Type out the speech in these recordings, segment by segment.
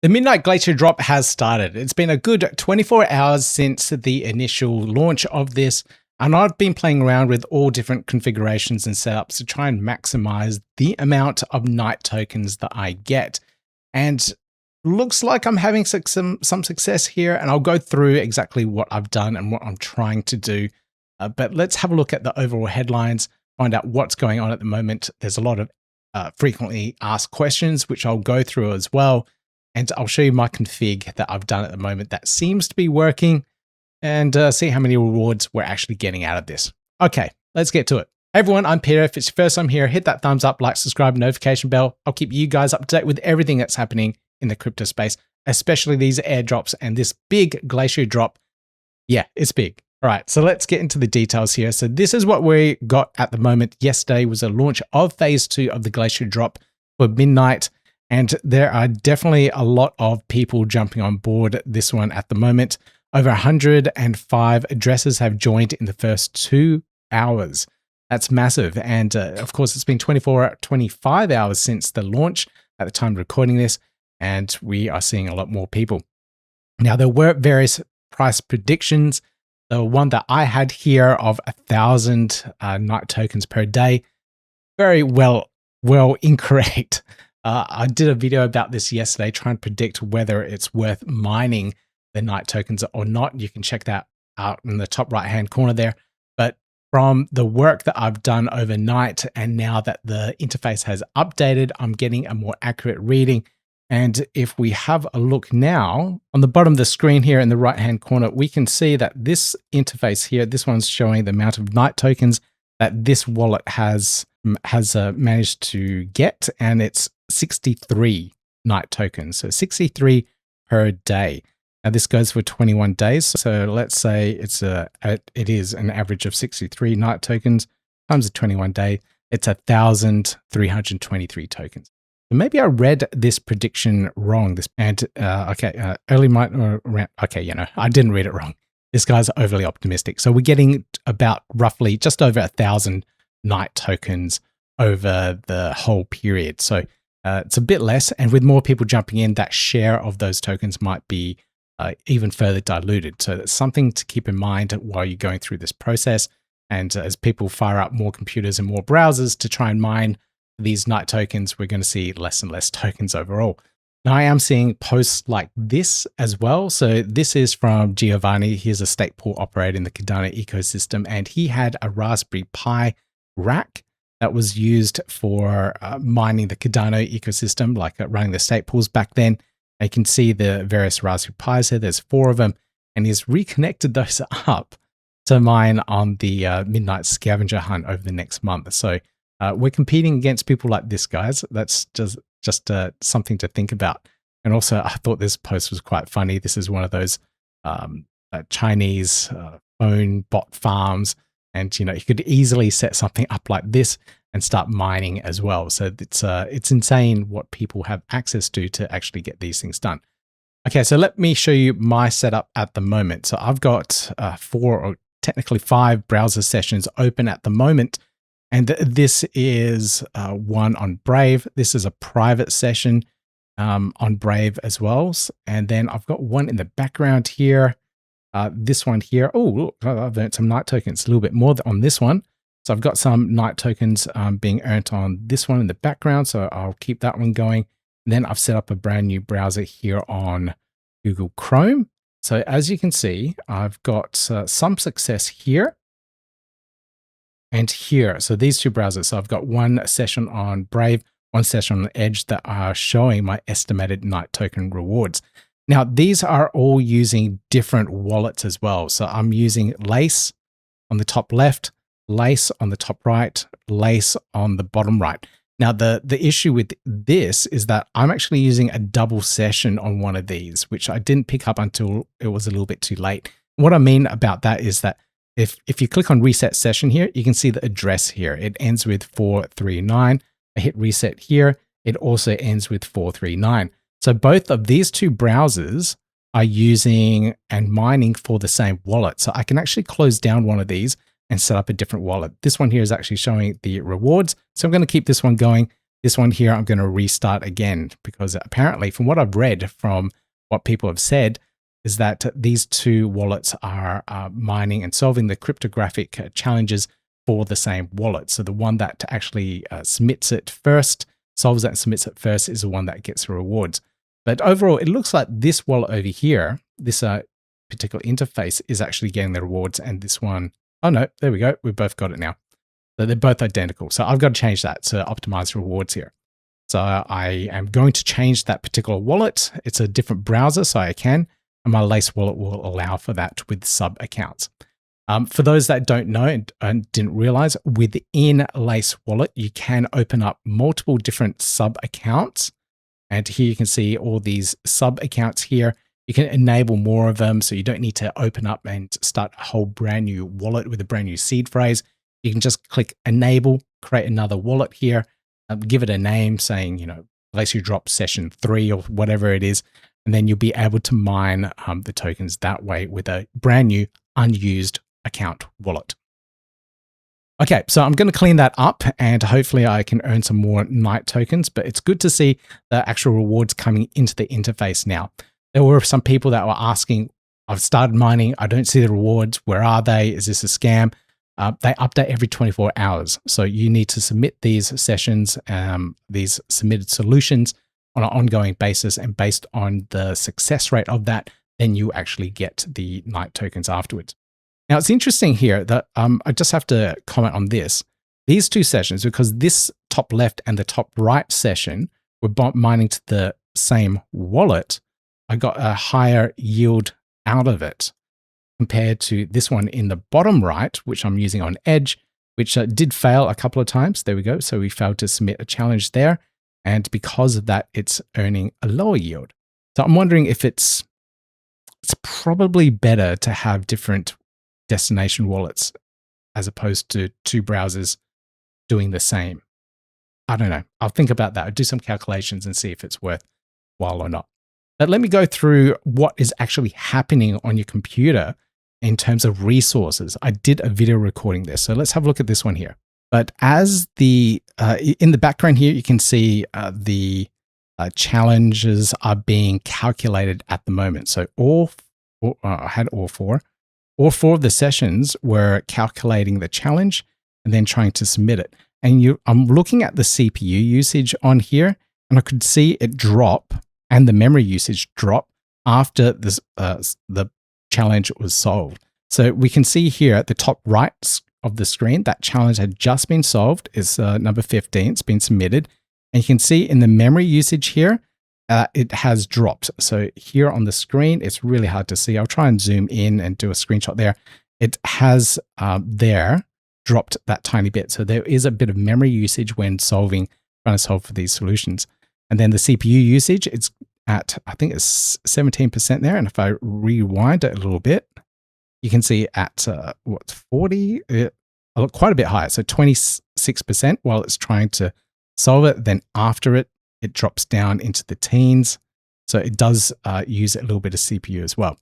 The Midnight Glacier Drop has started. It's been a good 24 hours since the initial launch of this, and I've been playing around with all different configurations and setups to try and maximize the amount of night tokens that I get. And looks like I'm having some success here, and I'll go through exactly what I've done and what I'm trying to do. But let's have a look at the overall headlines, find out what's going on at the moment. There's a lot of frequently asked questions, which I'll go through as well. And I'll show you my config that I've done at the moment that seems to be working, and see how many rewards we're actually getting out of this. Okay, let's get to it. Hey everyone, I'm Peter. If it's your first time here, hit that thumbs up, like, subscribe, notification bell. I'll keep you guys up to date with everything that's happening in the crypto space, especially these airdrops and this big glacier drop. Yeah, it's big. All right, so let's get into the details here. So this is what we got at the moment. Yesterday was a launch of phase 2 of the glacier drop for Midnight. And there are definitely a lot of people jumping on board this one at the moment. Over 105 addresses have joined in the first 2 hours. That's massive. And of course, it's been 25 hours since the launch at the time of recording this, and we are seeing a lot more people. Now, there were various price predictions. The one that I had here of 1,000 night tokens per day, very well incorrect. I did a video about this yesterday, trying to predict whether it's worth mining the night tokens or not. You can check that out in the top right-hand corner there. But from the work that I've done overnight, and now that the interface has updated, I'm getting a more accurate reading. And if we have a look now, on the bottom of the screen here in the right-hand corner, we can see that this interface here, this one's showing the amount of night tokens that this wallet has managed to get, and it's 63 night tokens, so 63 per day. Now this goes for 21 days, so let's say it is an average of 63 night tokens times a 21 day. It's 1,323 tokens. So maybe I read this prediction wrong. I didn't read it wrong. This guy's overly optimistic. So we're getting about roughly just over 1,000 night tokens over the whole period. So it's a bit less, and with more people jumping in, that share of those tokens might be even further diluted. So it's something to keep in mind while you're going through this process. And as people fire up more computers and more browsers to try and mine these night tokens, we're going to see less and less tokens overall. Now, I am seeing posts like this as well. So this is from Giovanni. He's a stake pool operator in the Cardano ecosystem, and he had a Raspberry Pi rack that was used for mining the Cardano ecosystem, like running the stake pools back then. You can see the various Raspberry Pis here. There's 4 of them, and he's reconnected those up to mine on the Midnight Scavenger Hunt over the next month. So we're competing against people like this, guys. That's just something to think about. And also, I thought this post was quite funny. This is one of those Chinese phone bot farms. And, you could easily set something up like this and start mining as well. So it's insane what people have access to actually get these things done. Okay, so let me show you my setup at the moment. So I've got 4 or technically 5 browser sessions open at the moment. And this is one on Brave. This is a private session on Brave as well. And then I've got one in the background here. This one here. Oh, look, I've earned some night tokens, a little bit more on this one. So I've got some night tokens being earned on this one in the background. So I'll keep that one going. And then I've set up a brand new browser here on Google Chrome. So as you can see, I've got some success here and here. So these 2 browsers. So I've got one session on Brave, one session on Edge that are showing my estimated night token rewards. Now, these are all using different wallets as well. So I'm using Lace on the top left, Lace on the top right, Lace on the bottom right. Now, the issue with this is that I'm actually using a double session on one of these, which I didn't pick up until it was a little bit too late. What I mean about that is that if you click on reset session here, you can see the address here. It ends with 439. I hit reset here. It also ends with 439. So both of these 2 browsers are using and mining for the same wallet. So I can actually close down one of these and set up a different wallet. This one here is actually showing the rewards. So I'm going to keep this one going. This one here, I'm going to restart again because apparently from what I've read from what people have said is that these two wallets are mining and solving the cryptographic challenges for the same wallet. So the one that actually submits it first, solves it and submits it first is the one that gets the rewards. But overall, it looks like this wallet over here, this particular interface is actually getting the rewards, and this one, oh no, there we go. We both got it now. So they're both identical. So I've got to change that to optimize rewards here. So I am going to change that particular wallet. It's a different browser, so I can, and my Lace wallet will allow for that with sub accounts. For those that don't know and didn't realize, within Lace wallet, you can open up multiple different sub accounts. And here you can see all these sub accounts here. You can enable more of them, so you don't need to open up and start a whole brand new wallet with a brand new seed phrase. You can just click enable, create another wallet here, give it a name saying, Glacier Drop session 3 or whatever it is. And then you'll be able to mine the tokens that way with a brand new unused account wallet. Okay, so I'm going to clean that up and hopefully I can earn some more Night tokens, but it's good to see the actual rewards coming into the interface now. There were some people that were asking, I've started mining, I don't see the rewards, where are they? Is this a scam? They update every 24 hours. So you need to submit these sessions, these submitted solutions on an ongoing basis, and based on the success rate of that, then you actually get the Night tokens afterwards. Now, it's interesting here that I just have to comment on this. These two sessions, because this top left and the top right session were mining to the same wallet, I got a higher yield out of it compared to this one in the bottom right, which I'm using on Edge, which did fail a couple of times. There we go. So we failed to submit a challenge there. And because of that, it's earning a lower yield. So I'm wondering if it's probably better to have different destination wallets as opposed to two browsers doing the same. I don't know. I'll think about that. I'll do some calculations and see if it's worthwhile or not. But let me go through what is actually happening on your computer in terms of resources. I did a video recording this, so let's have a look at this one here. But as in the background here, you can see the challenges are being calculated at the moment. So I had all four. All four of the sessions were calculating the challenge and then trying to submit it. And I'm looking at the CPU usage on here, and I could see it drop and the memory usage drop after this, the challenge was solved. So we can see here at the top right of the screen, that challenge had just been solved. It's number 15. It's been submitted. And you can see in the memory usage here, it has dropped. So here on the screen, it's really hard to see. I'll try and zoom in and do a screenshot there. It has dropped that tiny bit. So there is a bit of memory usage when trying to solve for these solutions. And then the CPU usage, it's at, I think it's 17% there. And if I rewind it a little bit, you can see at 40, quite a bit higher. So 26% while it's trying to solve it. Then after it drops down into the teens. So it does use a little bit of CPU as well.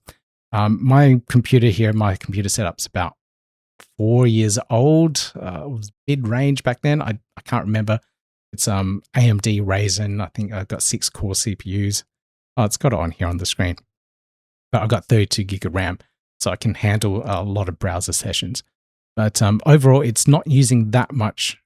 My computer here, my computer setup's about 4 years old. It was mid-range back then. I can't remember. It's AMD Ryzen. I think I've got 6 core CPUs. Oh, it's got it on here on the screen. But I've got 32 gig of RAM, so I can handle a lot of browser sessions. But overall, it's not using that much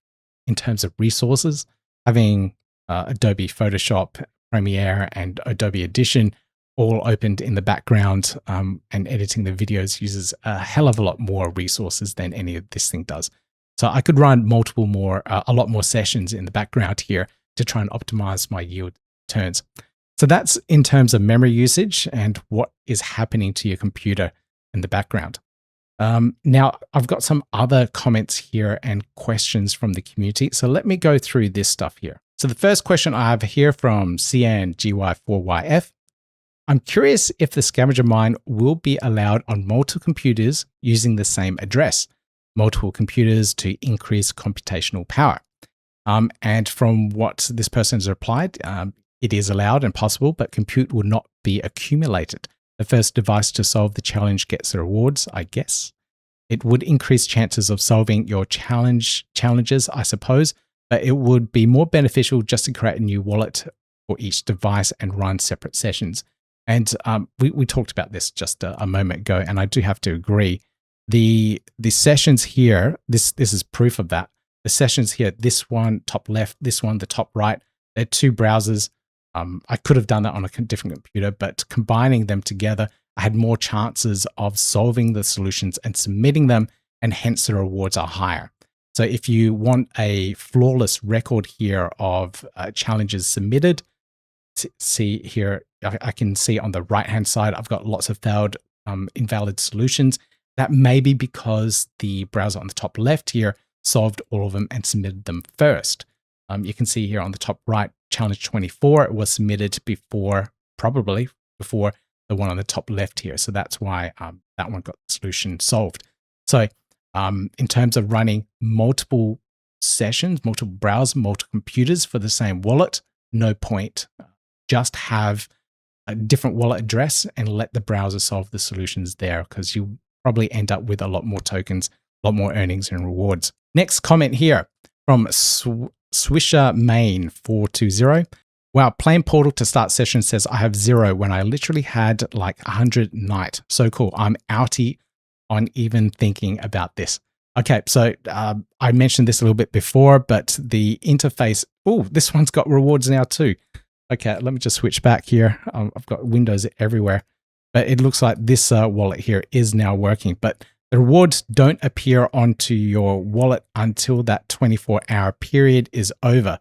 in terms of resources. Having Adobe Photoshop, Premiere, and Adobe Audition all opened in the background, and editing the videos uses a hell of a lot more resources than any of this thing does. So I could run a lot more sessions in the background here to try and optimize my yield turns. So that's in terms of memory usage and what is happening to your computer in the background. Now, I've got some other comments here and questions from the community. So let me go through this stuff here. So the first question I have here from CNGY4YF. I'm curious if the scavenger mine will be allowed on multiple computers using the same address, multiple computers to increase computational power. And from what this person has replied, it is allowed and possible, but compute will not be accumulated. The first device to solve the challenge gets the rewards, I guess. It would increase chances of solving your challenges, I suppose, but it would be more beneficial just to create a new wallet for each device and run separate sessions. And we talked about this just a moment ago, and I do have to agree. The sessions here, this is proof of that. The sessions here, this one top left, this one the top right, they're two browsers. I could have done that on a different computer, but combining them together, I had more chances of solving the solutions and submitting them, and hence the rewards are higher. So if you want a flawless record here of challenges submitted, see here, I can see on the right-hand side, I've got lots of failed invalid solutions. That may be because the browser on the top left here solved all of them and submitted them first. You can see here on the top right, challenge 24, it was submitted probably before the one on the top left here. So that's why that one got the solution solved. So in terms of running multiple sessions, multiple browsers, multiple computers for the same wallet, no point. Just have a different wallet address and let the browser solve the solutions there, because you probably end up with a lot more tokens, a lot more earnings and rewards. Next comment here from Swisher Main 420. Wow, playing Portal to start session says I have 0 when I literally had like 100 night. So cool. I'm outie on even thinking about this. Okay, so I mentioned this a little bit before, but the interface, oh, this one's got rewards now too. Okay, let me just switch back here. I've got windows everywhere, but it looks like this wallet here is now working, but the rewards don't appear onto your wallet until that 24-hour period is over.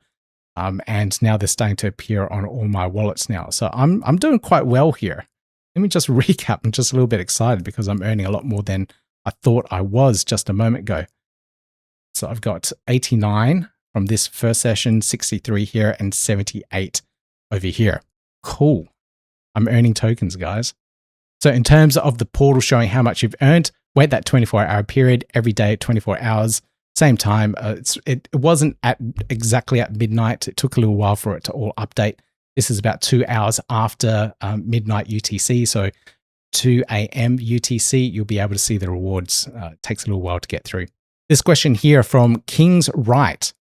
And now they're starting to appear on all my wallets now. So I'm doing quite well here. Let me just recap. I'm just a little bit excited because I'm earning a lot more than I thought I was just a moment ago. So I've got 89 from this first session, 63 here, and 78 over here. Cool. I'm earning tokens, guys. So in terms of the portal showing how much you've earned, wait that 24-hour period every day, 24 hours, same time. It wasn't exactly at midnight. It took a little while for it to all update. This is about 2 hours after midnight UTC. So 2 a.m. UTC, you'll be able to see the rewards. It takes a little while to get through. This question here from King's Right.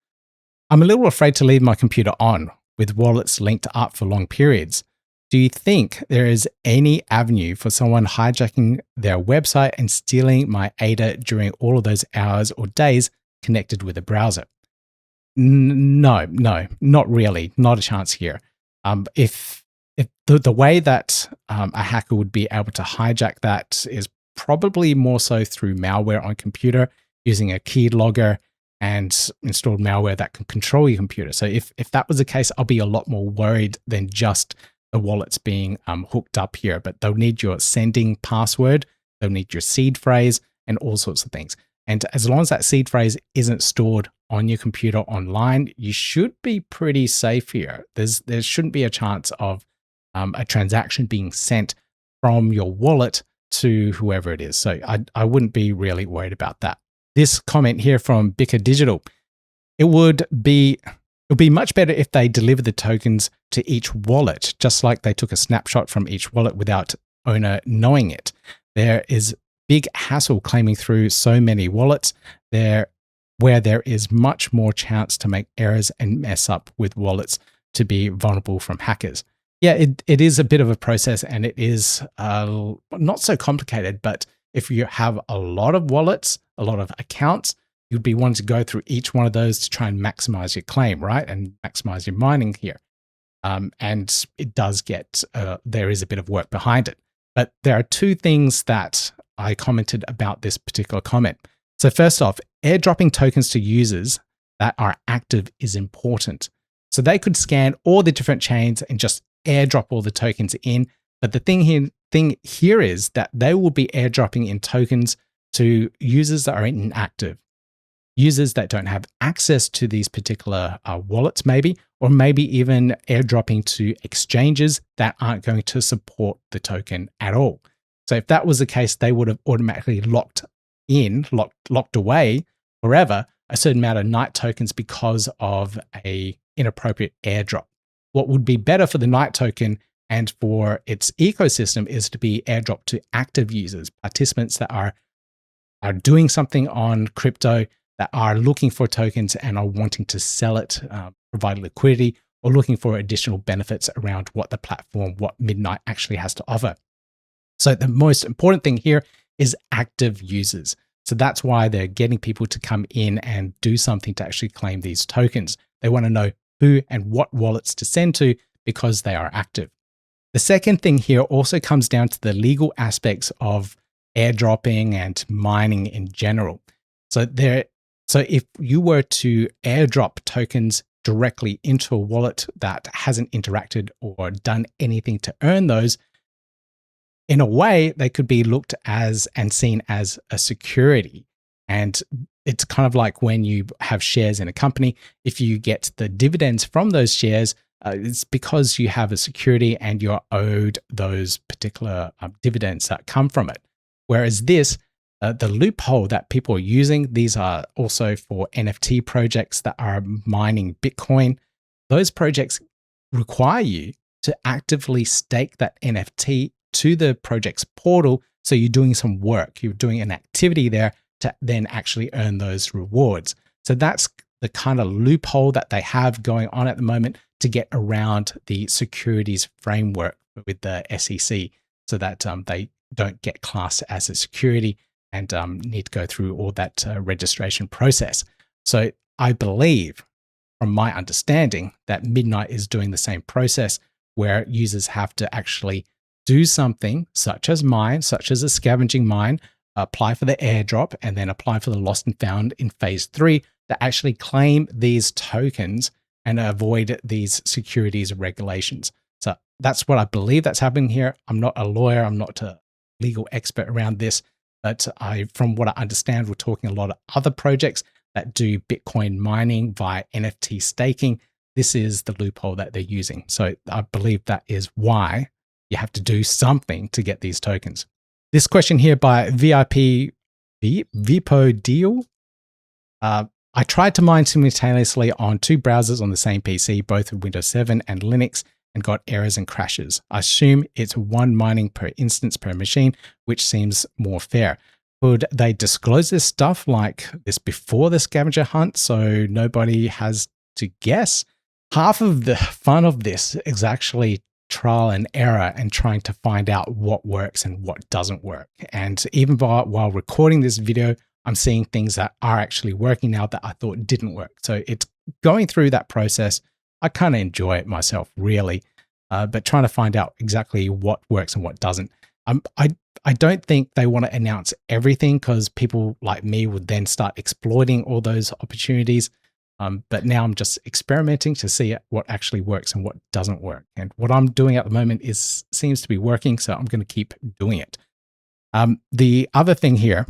I'm a little afraid to leave my computer on with wallets linked up for long periods. Do you think there is any avenue for someone hijacking their website and stealing my ADA during all of those hours or days connected with a browser? No, not really. Not a chance here. If the way that a hacker would be able to hijack that is probably more so through malware on computer, using a keylogger and installed malware that can control your computer. So if that was the case, I'll be a lot more worried than just the wallets being hooked up here. But they'll need your sending password, they'll need your seed phrase, and all sorts of things. And as long as that seed phrase isn't stored on your computer online, you should be pretty safe here. There shouldn't be a chance of a transaction being sent from your wallet to whoever it is. So I wouldn't be really worried about that. This comment here from Bicker Digital, it would be much better if they deliver the tokens to each wallet, just like they took a snapshot from each wallet without owner knowing it. There is big hassle claiming through so many wallets where there is much more chance to make errors and mess up with wallets to be vulnerable from hackers. Yeah, it is a bit of a process, and it is not so complicated, but if you have a lot of wallets, a lot of accounts, you'd be wanting to go through each one of those to try and maximize your claim, right? And maximize your mining here. And it does get, there is a bit of work behind it. But there are two things that I commented about this particular comment. So first off, airdropping tokens to users that are active is important. So they could scan all the different chains and just airdrop all the tokens in. But the thing here is that they will be airdropping in tokens to users that are inactive, users that don't have access to these particular wallets maybe, or maybe even airdropping to exchanges that aren't going to support the token at all. So if that was the case, they would have automatically locked away forever a certain amount of night tokens because of a inappropriate airdrop. What would be better for the night token and for its ecosystem is to be airdropped to active users, participants that are doing something on crypto, that are looking for tokens and are wanting to sell it, provide liquidity, or looking for additional benefits around what the platform, what Midnight actually has to offer. So the most important thing here is active users. So that's why they're getting people to come in and do something to actually claim these tokens. They want to know who and what wallets to send to because they are active. The second thing here also comes down to the legal aspects of airdropping and mining in general. So if you were to airdrop tokens directly into a wallet that hasn't interacted or done anything to earn those, in a way, they could be looked as and seen as a security. And it's kind of like when you have shares in a company, if you get the dividends from those shares, it's because you have a security and you're owed those particular dividends that come from it. Whereas this, the loophole that people are using, these are also for NFT projects that are mining Bitcoin. Those projects require you to actively stake that NFT to the project's portal. So you're doing some work, you're doing an activity there to then actually earn those rewards. So that's the kind of loophole that they have going on at the moment to get around the securities framework with the SEC so that they don't get classed as a security and need to go through all that registration process. So I believe, from my understanding, that Midnight is doing the same process where users have to actually do something such as mine, such as a scavenging mine, apply for the airdrop, and then apply for the lost and found in phase 3 to actually claim these tokens and avoid these securities regulations. So that's what I believe that's happening here. I'm not a lawyer. I'm not a legal expert around this, but from what I understand, we're talking a lot of other projects that do Bitcoin mining via NFT staking. This is the loophole that they're using. So I believe that is why you have to do something to get these tokens. This question here by VIP Vipo Deal. I tried to mine simultaneously on 2 browsers on the same PC, both with Windows 7 and Linux, and got errors and crashes. I assume it's 1 mining per instance per machine, which seems more fair. Could they disclose this stuff like this before the scavenger hunt so nobody has to guess? Half of the fun of this is actually trial and error and trying to find out what works and what doesn't work. And even while recording this video, I'm seeing things that are actually working now that I thought didn't work. So it's going through that process. I kind of enjoy it myself, really, but trying to find out exactly what works and what doesn't. I don't think they want to announce everything because people like me would then start exploiting all those opportunities. But now I'm just experimenting to see what actually works and what doesn't work. And what I'm doing at the moment seems to be working, so I'm going to keep doing it. The other thing here,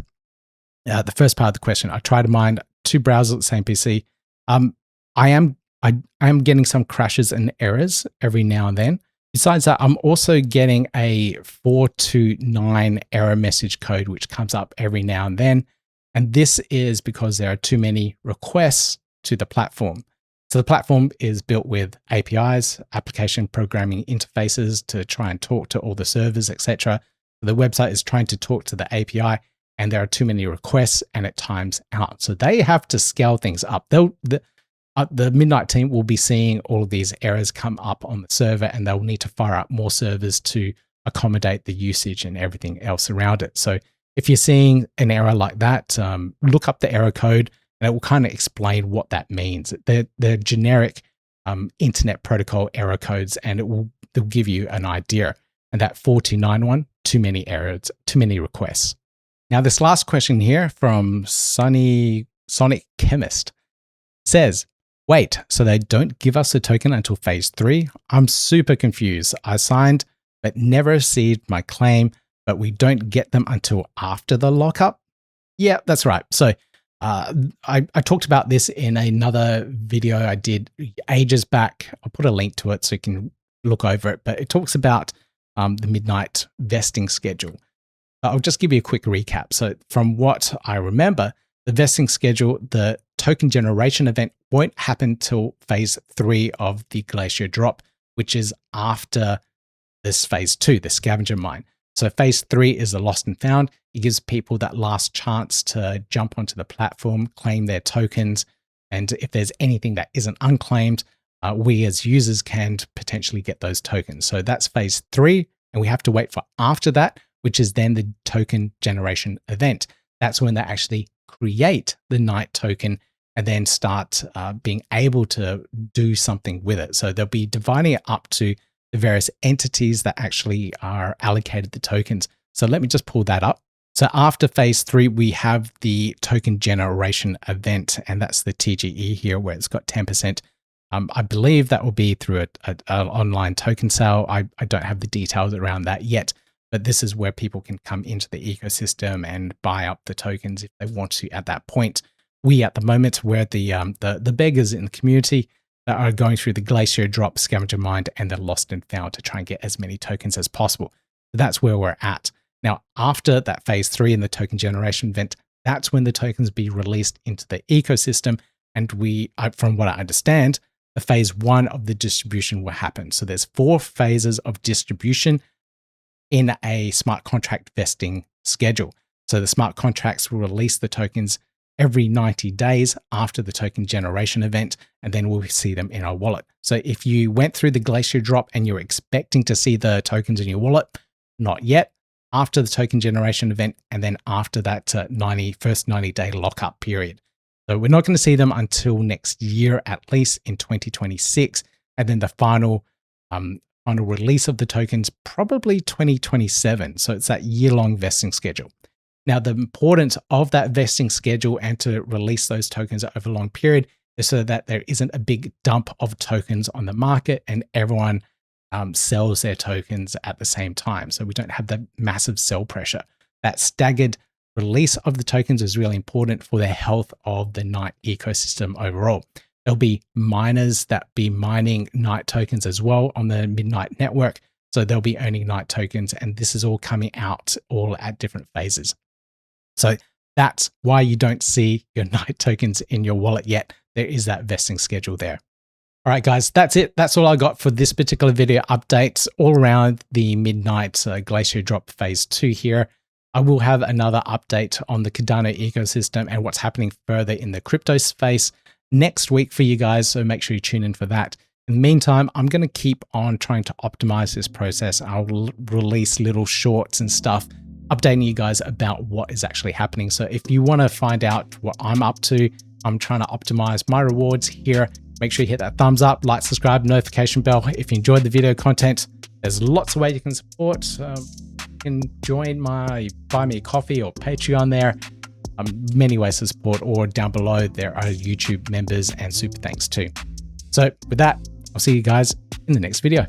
the first part of the question, I try to mine 2 browsers at the same PC. I am getting some crashes and errors every now and then. Besides that, I'm also getting a 429 error message code, which comes up every now and then. And this is because there are too many requests to the platform. So the platform is built with APIs, application programming interfaces to try and talk to all the servers, etc. The website is trying to talk to the API, and there are too many requests and it times out. So they have to scale things up. The Midnight team will be seeing all of these errors come up on the server, and they'll need to fire up more servers to accommodate the usage and everything else around it. So if you're seeing an error like that, look up the error code, and it will kind of explain what that means. They're generic internet protocol error codes, and they'll give you an idea. And that 429 one, too many errors, too many requests. Now, this last question here from Sonic Chemist says, wait, so they don't give us a token until phase 3? I'm super confused. I signed but never received my claim, but we don't get them until after the lockup? Yeah, that's right. So I talked about this in another video I did ages back. I'll put a link to it so you can look over it, but it talks about the Midnight vesting schedule. I'll just give you a quick recap. So from what I remember, the vesting schedule, the token generation event won't happen till phase 3 of the Glacier Drop, which is after this phase 2, the scavenger mine. So phase 3 is the lost and found. It gives people that last chance to jump onto the platform, claim their tokens. And if there's anything that isn't unclaimed, we as users can potentially get those tokens. So that's phase 3. And we have to wait for after that, which is then the token generation event. That's when they actually create the Night token and then start being able to do something with it. So they'll be dividing it up to the various entities that actually are allocated the tokens. So let me just pull that up. So after phase 3, we have the token generation event, and that's the TGE here where it's got 10%. I believe that will be through an online token sale. I don't have the details around that yet, but this is where people can come into the ecosystem and buy up the tokens if they want to at that point. We, at the moment, we're the beggars in the community that are going through the Glacier Drop, Scavenger Mind, and the Lost and Found to try and get as many tokens as possible. So that's where we're at. Now, after that phase 3 in the token generation event, that's when the tokens be released into the ecosystem. And from what I understand, the phase 1 of the distribution will happen. So there's 4 phases of distribution in a smart contract vesting schedule. So the smart contracts will release the tokens every 90 days after the token generation event, and then we'll see them in our wallet. So if you went through the Glacier Drop and you're expecting to see the tokens in your wallet, not yet. After the token generation event, and then after that first 90-day lockup period. So we're not going to see them until next year, at least in 2026. And then the final release of the tokens, probably 2027. So it's that year-long vesting schedule. Now, the importance of that vesting schedule and to release those tokens over a long period is so that there isn't a big dump of tokens on the market and everyone sells their tokens at the same time. So we don't have that massive sell pressure. That staggered release of the tokens is really important for the health of the Night ecosystem overall. There'll be miners that be mining Night tokens as well on the Midnight network. So they'll be owning Night tokens, and this is all coming out all at different phases. So that's why you don't see your Night tokens in your wallet yet. There is that vesting schedule there. All right, guys, that's it. That's all I got for this particular video update all around the Midnight Glacier Drop phase 2 here. I will have another update on the Cardano ecosystem and what's happening further in the crypto space next week for you guys. So make sure you tune in for that. In the meantime, I'm going to keep on trying to optimize this process. I'll release little shorts and stuff, updating you guys about what is actually happening. So if you want to find out what I'm up to, I'm trying to optimize my rewards here. Make sure you hit that thumbs up, like, subscribe, notification bell. If you enjoyed the video content, there's lots of ways you can support. You can join my Buy Me a Coffee or Patreon there. Many ways to support, or down below, there are YouTube members and super thanks too. So with that, I'll see you guys in the next video.